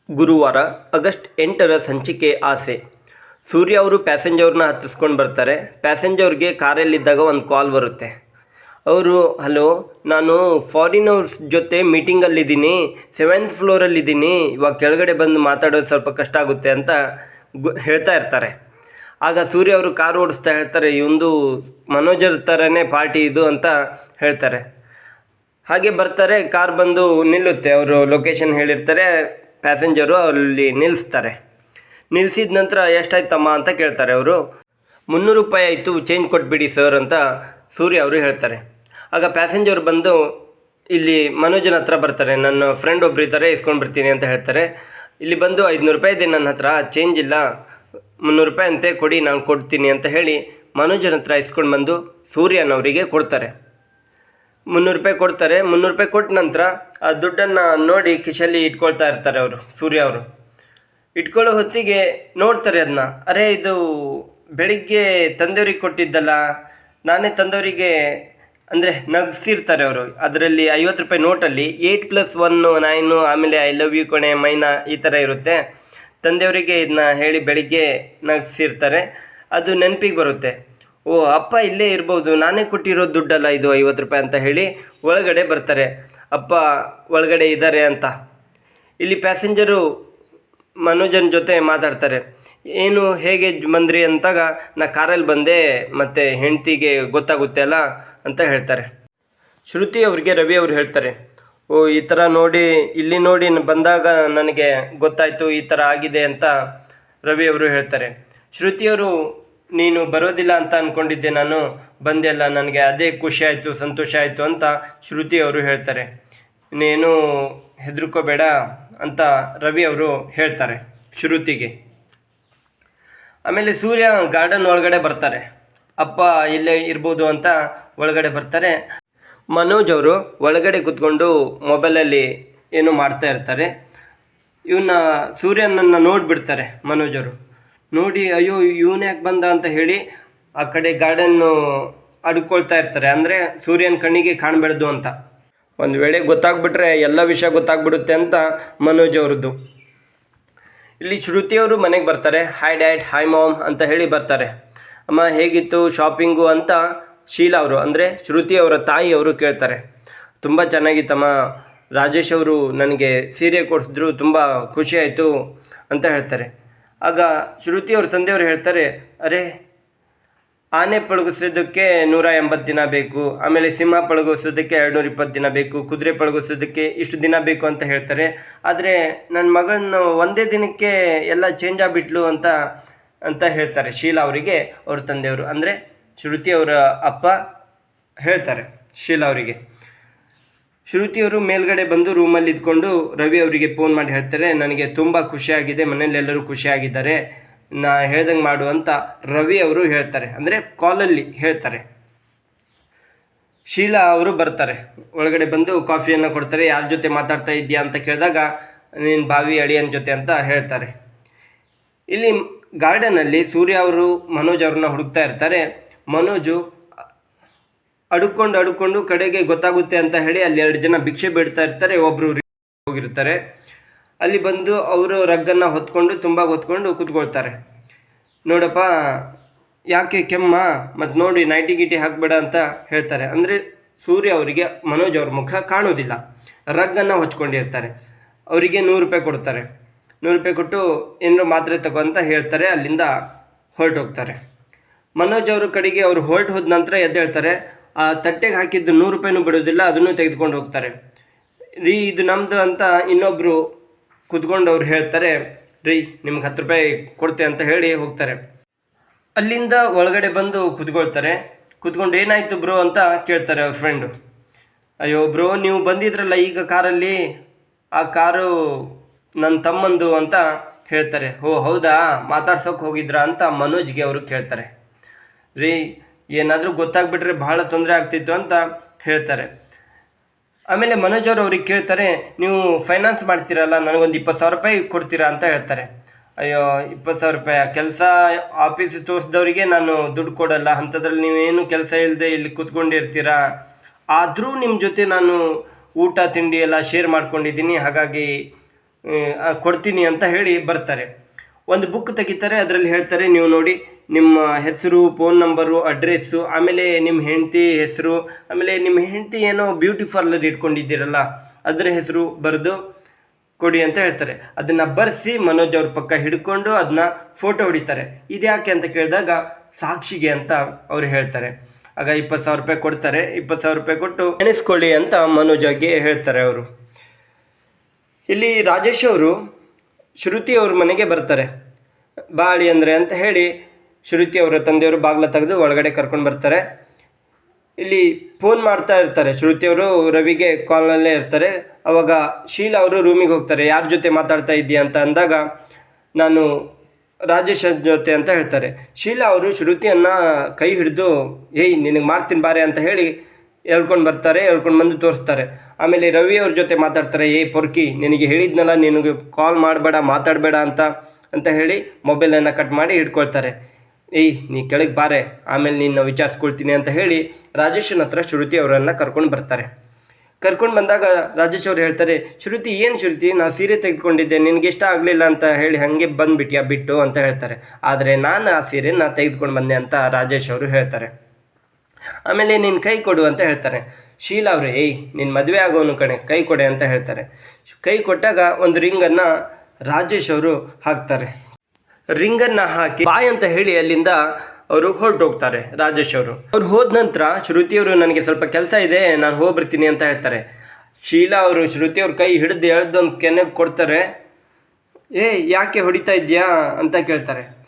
ಗುರುವಾರ ಆಗಸ್ಟ್ 8ರ ಸಂಚಿಕೆ ಆಸೆ. ಸೂರ್ಯ ಅವರು ಪ್ಯಾಸೆಂಜರ್ನ ಹತ್ತಿಸ್ಕೊಂಡು ಬರ್ತಾರೆ. ಪ್ಯಾಸೆಂಜರ್ಗೆ ಕಾರಲ್ಲಿದ್ದಾಗ ಒಂದು ಕಾಲ್ ಬರುತ್ತೆ. ಅವರು, ಹಲೋ, ನಾನು ಫಾರಿನರ್ಸ್ ಜೊತೆ ಮೀಟಿಂಗಲ್ಲಿದ್ದೀನಿ, 7th ಫ್ಲೋರಲ್ಲಿದ್ದೀನಿ, ಇವಾಗ ಕೆಳಗಡೆ ಬಂದು ಮಾತಾಡೋದು ಸ್ವಲ್ಪ ಕಷ್ಟ ಆಗುತ್ತೆ ಅಂತ ಹೇಳ್ತಾ ಇರ್ತಾರೆ. ಆಗ ಸೂರ್ಯ ಅವರು ಕಾರು ಓಡಿಸ್ತಾ ಹೇಳ್ತಾರೆ, ಇವಂದು ಮನೋಜರ್ ಥರನೇ ಪಾರ್ಟಿ ಇದು ಅಂತ ಹೇಳ್ತಾರೆ. ಹಾಗೆ ಬರ್ತಾರೆ, ಕಾರ್ ಬಂದು ನಿಲ್ಲುತ್ತೆ. ಅವರು ಲೊಕೇಶನ್ ಹೇಳಿರ್ತಾರೆ, ಪ್ಯಾಸೆಂಜರು ಅಲ್ಲಿ ನಿಲ್ಲಿಸ್ತಾರೆ. ನಿಲ್ಲಿಸಿದ ನಂತರ ಎಷ್ಟಾಯ್ತಮ್ಮ ಅಂತ ಕೇಳ್ತಾರೆ. ಅವರು 300 ರೂಪಾಯಿ ಆಯಿತು, ಚೇಂಜ್ ಕೊಟ್ಬಿಡಿ ಸರ್ ಅಂತ ಸೂರ್ಯ ಅವರು ಹೇಳ್ತಾರೆ. ಆಗ ಪ್ಯಾಸೆಂಜರ್ ಬಂದು ಇಲ್ಲಿ ಮನೋಜನ ಹತ್ರ ಬರ್ತಾರೆ. ನನ್ನ ಫ್ರೆಂಡ್ ಒಬ್ರು ಇದ್ದಾರೆ, ಇಸ್ಕೊಂಡು ಬರ್ತೀನಿ ಅಂತ ಹೇಳ್ತಾರೆ. ಇಲ್ಲಿ ಬಂದು 500 ರೂಪಾಯಿ ಇದೆ ನನ್ನ ಹತ್ರ, ಚೇಂಜ್ ಇಲ್ಲ, 300 ರೂಪಾಯಿ ಅಂತೆ ಕೊಡಿ, ನಾನು ಕೊಡ್ತೀನಿ ಅಂತ ಹೇಳಿ ಮನೋಜನ ಹತ್ರ ಇಸ್ಕೊಂಡು ಬಂದು ಸೂರ್ಯನವರಿಗೆ ಕೊಡ್ತಾರೆ. 300 ರೂಪಾಯಿ ಕೊಡ್ತಾರೆ. 300 ರೂಪಾಯಿ ಕೊಟ್ಟ ನಂತರ ಆ ದುಡ್ಡನ್ನು ನೋಡಿ ಕಿಶಲ್ಲಿ ಇಟ್ಕೊಳ್ತಾ ಇರ್ತಾರೆ ಅವರು, ಸೂರ್ಯ ಅವರು. ಇಟ್ಕೊಳ್ಳೋ ಹೊತ್ತಿಗೆ ನೋಡ್ತಾರೆ ಅದನ್ನ, ಅರೆ ಇದು ಬೆಳಿಗ್ಗೆ ತಂದೆಯವ್ರಿಗೆ ಕೊಟ್ಟಿದ್ದಲ್ಲ, ನಾನೇ ತಂದೆಯವರಿಗೆ ಅಂದರೆ ನಗಿಸಿರ್ತಾರೆ ಅವರು. ಅದರಲ್ಲಿ 50 ರೂಪಾಯಿ ನೋಟಲ್ಲಿ 8+1 9, ಆಮೇಲೆ ಐ ಲವ್ ಯು ಕೊನೆ ಮೈನಾ ಈ ಥರ ಇರುತ್ತೆ. ತಂದೆಯವರಿಗೆ ಇದನ್ನ ಹೇಳಿ ಬೆಳಿಗ್ಗೆ ನಗಿಸಿರ್ತಾರೆ. ಅದು ನೆನಪಿಗೆ ಬರುತ್ತೆ. ಓ, ಅಪ್ಪ ಇಲ್ಲೇ ಇರ್ಬೋದು, ನಾನೇ ಕೊಟ್ಟಿರೋ ದುಡ್ಡಲ್ಲ ಇದು 50 ರೂಪಾಯಿ ಅಂತ ಹೇಳಿ ಒಳಗಡೆ ಬರ್ತಾರೆ. ಅಪ್ಪ ಒಳಗಡೆ ಇದ್ದಾರೆ ಅಂತ. ಇಲ್ಲಿ ಪ್ಯಾಸೆಂಜರು ಮನೋಜನ ಜೊತೆ ಮಾತಾಡ್ತಾರೆ. ಏನು, ಹೇಗೆ ಬಂದ್ರಿ ಅಂತಾಗ, ನಾ ಕಾರಲ್ಲಿ ಬಂದೆ, ಮತ್ತು ಹೆಂಡ್ತಿಗೆ ಗೊತ್ತಾಗುತ್ತೆ ಅಲ್ಲ ಅಂತ ಹೇಳ್ತಾರೆ. ಶ್ರುತಿ ಅವ್ರಿಗೆ ರವಿ ಅವರು ಹೇಳ್ತಾರೆ, ಓ ಈ ಥರ ನೋಡಿ, ಇಲ್ಲಿ ನೋಡಿ ಬಂದಾಗ ನನಗೆ ಗೊತ್ತಾಯಿತು ಈ ಥರ ಆಗಿದೆ ಅಂತ ರವಿ ಅವರು ಹೇಳ್ತಾರೆ. ಶ್ರುತಿಯವರು, ನೀನು ಬರೋದಿಲ್ಲ ಅಂತ ಅಂದ್ಕೊಂಡಿದ್ದೆ, ನಾನು ಬಂದೆ ಅಲ್ಲ, ನನಗೆ ಅದೇ ಖುಷಿ ಆಯಿತು, ಸಂತೋಷ ಆಯಿತು ಅಂತ ಶ್ರುತಿ ಅವರು ಹೇಳ್ತಾರೆ. ಇನ್ನೇನು ಹೆದರ್ಕೋಬೇಡ ಅಂತ ರವಿ ಅವರು ಹೇಳ್ತಾರೆ ಶ್ರುತಿಗೆ. ಆಮೇಲೆ ಸೂರ್ಯ ಗಾರ್ಡನ್ ಒಳಗಡೆ ಬರ್ತಾರೆ. ಅಪ್ಪ ಇಲ್ಲೇ ಇರ್ಬೋದು ಅಂತ ಒಳಗಡೆ ಬರ್ತಾರೆ. ಮನೋಜ್ ಅವರು ಒಳಗಡೆ ಕೂತ್ಕೊಂಡು ಮೊಬೈಲಲ್ಲಿ ಏನೋ ಮಾಡ್ತಾ ಇರ್ತಾರೆ. ಇವನ್ನ ಸೂರ್ಯನನ್ನು ನೋಡಿಬಿಡ್ತಾರೆ ಮನೋಜ್ ಅವರು. ನೋಡಿ, ಅಯ್ಯೋ ಇವನು ಯಾಕೆ ಬಂದ ಅಂತ ಹೇಳಿ ಆ ಕಡೆ ಗಾರ್ಡನ್ನು ಅಡ್ಕೊಳ್ತಾ ಇರ್ತಾರೆ. ಅಂದರೆ ಸೂರ್ಯನ ಕಣ್ಣಿಗೆ ಕಾಣಬಾರ್ದು ಅಂತ. ಒಂದು ವೇಳೆ ಗೊತ್ತಾಗ್ಬಿಟ್ರೆ ಎಲ್ಲ ವಿಷಯ ಗೊತ್ತಾಗ್ಬಿಡುತ್ತೆ ಅಂತ ಮನೋಜ್ ಅವ್ರದ್ದು. ಇಲ್ಲಿ ಶ್ರುತಿಯವರು ಮನೆಗೆ ಬರ್ತಾರೆ. ಹಾಯ್ ಡ್ಯಾಡ್, ಹಾಯ್ ಮಾಮ್ ಅಂತ ಹೇಳಿ ಬರ್ತಾರೆ. ಅಮ್ಮ ಹೇಗಿತ್ತು ಶಾಪಿಂಗು ಅಂತ ಶೀಲಾ ಅವರು, ಅಂದರೆ ಶ್ರುತಿ ಅವರ ತಾಯಿಯವರು ಕೇಳ್ತಾರೆ. ತುಂಬ ಚೆನ್ನಾಗಿತ್ತಮ್ಮ, ರಾಜೇಶ್ ಅವರು ನನಗೆ ಸೀರೆ ಕೊಡಿಸಿದ್ರು, ತುಂಬ ಖುಷಿಯಾಯಿತು ಅಂತ ಹೇಳ್ತಾರೆ. ಆಗ ಶ್ರುತಿ ಅವ್ರ ತಂದೆಯವರು ಹೇಳ್ತಾರೆ, ಅರೆ ಆನೆ ಪಳಗಿಸೋದಕ್ಕೆ 180 ದಿನ ಬೇಕು, ಆಮೇಲೆ ಸಿಂಹ ಪಳಗಿಸೋದಕ್ಕೆ 220 ದಿನ ಬೇಕು, ಕುದುರೆ ಪಳಗಿಸೋದಕ್ಕೆ ಇಷ್ಟು ದಿನ ಬೇಕು ಅಂತ ಹೇಳ್ತಾರೆ. ಆದರೆ ನನ್ನ ಮಗನ ಒಂದೇ ದಿನಕ್ಕೆ ಎಲ್ಲ ಚೇಂಜ್ ಆಗಿಬಿಟ್ಲು ಅಂತ ಹೇಳ್ತಾರೆ ಶೀಲಾ ಅವರಿಗೆ ಅವ್ರ ತಂದೆಯವರು, ಅಂದರೆ ಶ್ರುತಿ ಅವರ ಅಪ್ಪ ಹೇಳ್ತಾರೆ ಶೀಲಾ ಅವರಿಗೆ. ಶ್ರುತಿಯವರು ಮೇಲ್ಗಡೆ ಬಂದು ರೂಮಲ್ಲಿ ಇದ್ಕೊಂಡು ರವಿ ಅವರಿಗೆ ಫೋನ್ ಮಾಡಿ ಹೇಳ್ತಾರೆ, ನನಗೆ ತುಂಬ ಖುಷಿಯಾಗಿದೆ, ಮನೇಲೆಲ್ಲರೂ ಖುಷಿಯಾಗಿದ್ದಾರೆ, ನಾ ಹೇಳ್ದಂಗೆ ಮಾಡು ಅಂತ ರವಿ ಅವರು ಹೇಳ್ತಾರೆ, ಅಂದರೆ ಕಾಲಲ್ಲಿ ಹೇಳ್ತಾರೆ. ಶೀಲಾ ಅವರು ಬರ್ತಾರೆ. ಒಳಗಡೆ ಬಂದು ಕಾಫಿಯನ್ನು ಕೊಡ್ತಾರೆ. ಯಾರ ಜೊತೆ ಮಾತಾಡ್ತಾ ಇದೆಯಾ ಅಂತ ಕೇಳಿದಾಗ, ನೀನು ಬಾವಿ ಅಳಿಯನ ಜೊತೆ ಅಂತ ಹೇಳ್ತಾರೆ. ಇಲ್ಲಿ ಗಾರ್ಡನಲ್ಲಿ ಸೂರ್ಯ ಅವರು ಮನೋಜ್ ಅವ್ರನ್ನ ಹುಡುಕ್ತಾ ಇರ್ತಾರೆ. ಮನೋಜು ಅಡುಕೊಂಡು ಕಡೆಗೆ ಗೊತ್ತಾಗುತ್ತೆ ಅಂತ ಹೇಳಿ ಅಲ್ಲಿ 2 ಜನ ಭಿಕ್ಷೆ ಬೇಡ್ತಾ ಇರ್ತಾರೆ. ಒಬ್ಬರು ಹೋಗಿರ್ತಾರೆ. ಅಲ್ಲಿ ಬಂದು ಅವರು ರಗ್ಗನ್ನು ಹೊತ್ಕೊಂಡು ಕೂತ್ಕೊಳ್ತಾರೆ. ನೋಡಪ್ಪ ಯಾಕೆ ಕೆಮ್ಮ, ಮತ್ತು ನೋಡಿ ನೈಟಿ ಗಿಟಿ ಹಾಕಬೇಡ ಅಂತ ಹೇಳ್ತಾರೆ. ಅಂದರೆ ಸೂರ್ಯ ಅವರಿಗೆ ಮನೋಜ್ ಅವ್ರ ಮುಖ ಕಾಣೋದಿಲ್ಲ, ರಗ್ಗನ್ನು ಹೊಚ್ಕೊಂಡಿರ್ತಾರೆ. ಅವರಿಗೆ 100 ರೂಪಾಯಿ ಕೊಡ್ತಾರೆ. 100 ರೂಪಾಯಿ ಕೊಟ್ಟು ಏನೋ ಮಾತ್ರೆ ತಗೋ ಅಂತ ಹೇಳ್ತಾರೆ. ಅಲ್ಲಿಂದ ಹೊರಟೋಗ್ತಾರೆ. ಮನೋಜ್ ಅವ್ರ ಕಡೆಗೆ ಅವರು ಹೋದ ನಂತರ ಎದ್ದೇಳ್ತಾರೆ. ಆ ತಟ್ಟೆಗೆ ಹಾಕಿದ್ದು 100 ರೂಪಾಯಿನೂ ಬಿಡೋದಿಲ್ಲ, ಅದನ್ನು ತೆಗೆದುಕೊಂಡು ಹೋಗ್ತಾರೆ. ರೀ ಇದು ನಮ್ಮದು ಅಂತ ಇನ್ನೊಬ್ಬರು ಕೂತ್ಕೊಂಡು ಅವ್ರು ಹೇಳ್ತಾರೆ, ರೀ ನಿಮ್ಗೆ 10 ರೂಪಾಯಿ ಕೊಡ್ತೆ ಅಂತ ಹೇಳಿ ಹೋಗ್ತಾರೆ. ಅಲ್ಲಿಂದ ಒಳಗಡೆ ಬಂದು ಕೂತ್ಕೊಂಡು ಏನಾಯಿತು ಬ್ರೋ ಅಂತ ಕೇಳ್ತಾರೆ ಅವ್ರ ಫ್ರೆಂಡು. ಅಯ್ಯೋ ಬ್ರೋ, ನೀವು ಬಂದಿದ್ರಲ್ಲ ಈಗ ಕಾರಲ್ಲಿ, ಆ ಕಾರು ನನ್ನ ತಮ್ಮಂದು ಅಂತ ಹೇಳ್ತಾರೆ. ಓ ಹೌದಾ, ಮಾತಾಡ್ಸೋಕೆ ಹೋಗಿದ್ರಾ ಅಂತ ಮನೋಜ್ಗೆ ಅವರು ಕೇಳ್ತಾರೆ. ರೀ ಏನಾದರೂ ಗೊತ್ತಾಗ್ಬಿಟ್ರೆ ಬಹಳ ತೊಂದರೆ ಆಗ್ತಿತ್ತು ಅಂತ ಹೇಳ್ತಾರೆ. ಆಮೇಲೆ ಮನೋಜ್ ಅವರು ಅವ್ರಿಗೆ ಕೇಳ್ತಾರೆ, ನೀವು ಫೈನಾನ್ಸ್ ಮಾಡ್ತೀರಲ್ಲ, ನನಗೊಂದು 20,000 ರೂಪಾಯಿ ಕೊಡ್ತೀರಾ ಅಂತ ಹೇಳ್ತಾರೆ. ಅಯ್ಯೋ 20,000 ರೂಪಾಯಿ ಕೆಲಸ ಆಫೀಸ್ ತೋರಿಸಿದವರಿಗೆ ನಾನು ದುಡ್ಡು ಕೊಡಲ್ಲ, ಅಂಥದ್ರಲ್ಲಿ ನೀವೇನು ಕೆಲಸ ಇಲ್ಲದೆ ಇಲ್ಲಿ ಕೂತ್ಕೊಂಡಿರ್ತೀರಾ, ಆದರೂ ನಿಮ್ಮ ಜೊತೆ ನಾನು ಊಟ ತಿಂಡಿ ಎಲ್ಲ ಶೇರ್ ಮಾಡ್ಕೊಂಡಿದ್ದೀನಿ, ಹಾಗಾಗಿ ಕೊಡ್ತೀನಿ ಅಂತ ಹೇಳಿ ಬರ್ತಾರೆ. ಒಂದು ಬುಕ್ ತೆಗಿತಾರೆ, ಅದರಲ್ಲಿ ಹೇಳ್ತಾರೆ ನೀವು ನೋಡಿ ನಿಮ್ಮ ಹೆಸರು, ಫೋನ್ ನಂಬರು, ಅಡ್ರೆಸ್ಸು, ಆಮೇಲೆ ನಿಮ್ಮ ಹೆಂಡತಿ ಹೆಸರು, ಆಮೇಲೆ ನಿಮ್ಮ ಹೆಂಡತಿ ಏನೋ ಬ್ಯೂಟಿ ಪಾರ್ಲರ್ ಇಟ್ಕೊಂಡಿದ್ದೀರಲ್ಲ ಅದರ ಹೆಸರು ಬರೆದು ಕೊಡಿ ಅಂತ ಹೇಳ್ತಾರೆ. ಅದನ್ನು ಬರೆಸಿ ಮನೋಜ್ ಅವ್ರ ಪಕ್ಕ ಹಿಡ್ಕೊಂಡು ಅದನ್ನ ಫೋಟೋ ಹೊಡಿತಾರೆ. ಇದ್ಯಾಕೆ ಅಂತ ಕೇಳಿದಾಗ ಸಾಕ್ಷಿಗೆ ಅಂತ ಅವ್ರು ಹೇಳ್ತಾರೆ. ಆಗ 20,000 ರೂಪಾಯಿ ಕೊಡ್ತಾರೆ. 20,000 ರೂಪಾಯಿ ಕೊಟ್ಟು ಎಣಿಸ್ಕೊಳ್ಳಿ ಅಂತ ಮನೋಜಾಗೆ ಹೇಳ್ತಾರೆ ಅವರು. ಇಲ್ಲಿ ರಾಜೇಶ್ ಅವರು ಶ್ರುತಿ ಅವ್ರ ಮನೆಗೆ ಬರ್ತಾರೆ. ಬಾಳಿ ಅಂದರೆ ಅಂತ ಹೇಳಿ ಶ್ರುತಿ ಅವರ ತಂದೆಯವರು ಬಾಗಿಲ ತೆಗೆದು ಒಳಗಡೆ ಕರ್ಕೊಂಡು ಬರ್ತಾರೆ. ಇಲ್ಲಿ ಫೋನ್ ಮಾಡ್ತಾ ಇರ್ತಾರೆ. ಶ್ರುತಿಯವರು ರವಿಗೆ ಕಾಲ್ನಲ್ಲೇ ಇರ್ತಾರೆ. ಅವಾಗ ಶೀಲಾ ಅವರು ರೂಮಿಗೆ ಹೋಗ್ತಾರೆ. ಯಾರ ಜೊತೆ ಮಾತಾಡ್ತಾ ಇದ್ದೀಯ ಅಂತ ಅಂದಾಗ ನಾನು ರಾಜೇಶ್ ಜೊತೆ ಅಂತ ಹೇಳ್ತಾರೆ. ಶೀಲಾ ಅವರು ಶ್ರುತಿಯನ್ನು ಕೈ ಹಿಡಿದು ಏಯ್ ನಿನಗೆ ಮಾಡ್ತೀನಿ ಬಾರೆ ಅಂತ ಹೇಳಿ ಹೇಳ್ಕೊಂಡು ಬರ್ತಾರೆ. ಹೇಳ್ಕೊಂಡು ಬಂದು ತೋರಿಸ್ತಾರೆ. ಆಮೇಲೆ ರವಿ ಅವ್ರ ಜೊತೆ ಮಾತಾಡ್ತಾರೆ. ಏಯ್ ಪೊರ್ಕಿ, ನಿನಗೆ ಹೇಳಿದ್ನಲ್ಲ ನಿನಗೆ ಕಾಲ್ ಮಾಡಬೇಡ, ಮಾತಾಡಬೇಡ ಅಂತ ಹೇಳಿ ಮೊಬೈಲನ್ನು ಕಟ್ ಮಾಡಿ ಹಿಡ್ಕೊಳ್ತಾರೆ. ಏಯ್ ನೀ ಕೆಳಗೆ ಬಾರೆ, ಆಮೇಲೆ ನಿನ್ನ ವಿಚಾರಿಸ್ಕೊಳ್ತೀನಿ ಅಂತ ಹೇಳಿ ರಾಜೇಶನ ಹತ್ರ ಶ್ರುತಿ ಅವರನ್ನು ಕರ್ಕೊಂಡು ಬರ್ತಾರೆ. ಕರ್ಕೊಂಡು ಬಂದಾಗ ರಾಜೇಶ್ ಅವ್ರು ಹೇಳ್ತಾರೆ, ಶ್ರುತಿ ಏನು ಶ್ರುತಿ, ನಾನು ಸೀರೆ ತೆಗೆದುಕೊಂಡಿದ್ದೆ, ನಿನಗೆ ಇಷ್ಟ ಆಗಲಿಲ್ಲ ಅಂತ ಹೇಳಿ ಹಾಗೆ ಬಂದುಬಿಟ್ಯಾ ಬಿಟ್ಟು ಅಂತ ಹೇಳ್ತಾರೆ. ಆದರೆ ನಾನು ಆ ಸೀರೆನ ತೆಗೆದುಕೊಂಡು ಬಂದೆ ಅಂತ ರಾಜೇಶ್ ಅವರು ಹೇಳ್ತಾರೆ. ಆಮೇಲೆ ನಿನ್ನ ಕೈ ಕೊಡು ಅಂತ ಹೇಳ್ತಾರೆ. ಶೀಲಾ ಅವರು ಏಯ್ ನಿನ್ನ ಮದುವೆ ಆಗೋನು ಕಣೆ, ಕೈ ಕೊಡೆ ಅಂತ ಹೇಳ್ತಾರೆ. ಕೈ ಕೊಟ್ಟಾಗ ಒಂದು ರಿಂಗನ್ನು ರಾಜೇಶ್ ಅವರು ಹಾಕ್ತಾರೆ. ರಿಂಗನ್ನು ಹಾಕಿ ಬಾಯ್ ಅಂತ ಹೇಳಿ ಅಲ್ಲಿಂದ ಅವರು ಹೊರಟೋಗ್ತಾರೆ. ರಾಜೇಶ್ ಅವರು ಹೋದ ನಂತರ ಶ್ರುತಿಯವರು ನನಗೆ ಸ್ವಲ್ಪ ಕೆಲಸ ಇದೆ, ನಾನು ಹೋಗ್ಬರ್ತೀನಿ ಅಂತ ಹೇಳ್ತಾರೆ. ಶೀಲಾ ಅವರು ಶ್ರುತಿಯವ್ರ ಕೈ ಹಿಡಿದು ಎಳ್ದೊಂದು ಕೆನೆಗೆ ಕೊಡ್ತಾರೆ. ಯಾಕೆ ಹೊಡಿತಾ ಇದೆಯಾ ಅಂತ ಕೇಳ್ತಾರೆ.